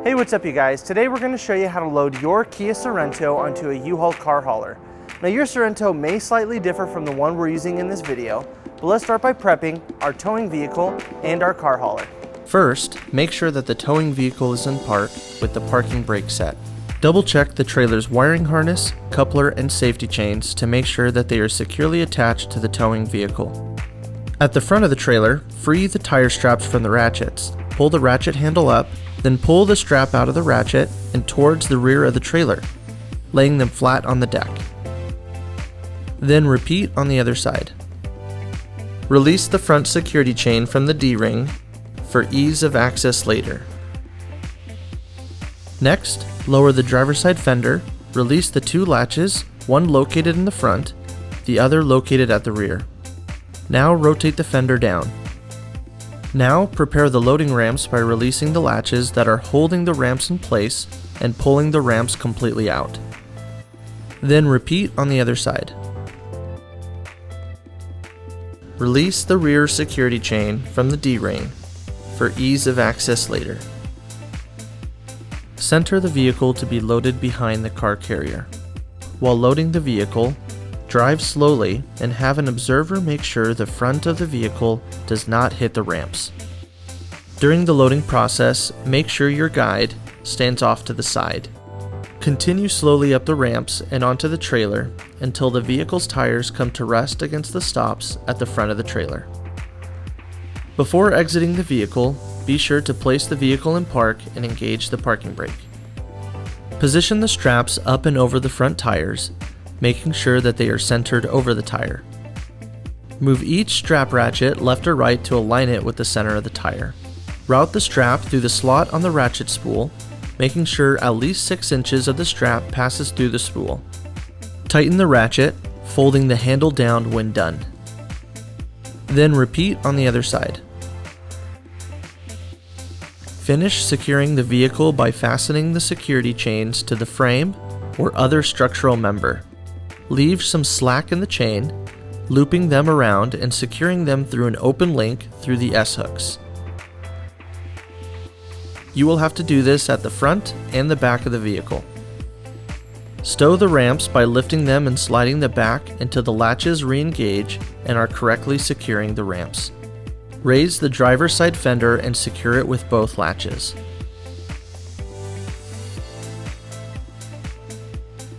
Hey, what's up you guys? Today we're going to show you how to load your Kia Sorento onto a U-Haul car hauler. Now your Sorento may slightly differ from the one we're using in this video, but let's start by prepping our towing vehicle and our car hauler. First, make sure that the towing vehicle is in park with the parking brake set. Double check the trailer's wiring harness, coupler, and safety chains to make sure that they are securely attached to the towing vehicle. At the front of the trailer, free the tire straps from the ratchets. Pull the ratchet handle up, then pull the strap out of the ratchet and towards the rear of the trailer, laying them flat on the deck. Then repeat on the other side. Release the front security chain from the D-ring for ease of access later. Next, lower the driver's side fender, release the two latches, one located in the front, the other located at the rear. Now rotate the fender down. Now prepare the loading ramps by releasing the latches that are holding the ramps in place and pulling the ramps completely out. Then repeat on the other side. Release the rear security chain from the D-ring for ease of access later. Center the vehicle to be loaded behind the car carrier. While loading the vehicle, drive slowly and have an observer make sure the front of the vehicle does not hit the ramps. During the loading process, make sure your guide stands off to the side. Continue slowly up the ramps and onto the trailer until the vehicle's tires come to rest against the stops at the front of the trailer. Before exiting the vehicle, be sure to place the vehicle in park and engage the parking brake. Position the straps up and over the front tires, making sure that they are centered over the tire. Move each strap ratchet left or right to align it with the center of the tire. Route the strap through the slot on the ratchet spool, making sure at least 6 inches of the strap passes through the spool. Tighten the ratchet, folding the handle down when done. Then repeat on the other side. Finish securing the vehicle by fastening the security chains to the frame or other structural member. Leave some slack in the chain, looping them around and securing them through an open link through the S-hooks. You will have to do this at the front and the back of the vehicle. Stow the ramps by lifting them and sliding the back until the latches re-engage and are correctly securing the ramps. Raise the driver's side fender and secure it with both latches.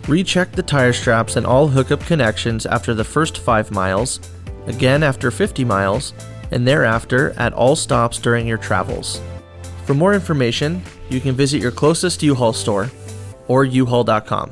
Recheck the tire straps and all hookup connections after the first 5 miles, again after 50 miles, and thereafter at all stops during your travels. For more information, you can visit your closest U-Haul store or uhaul.com.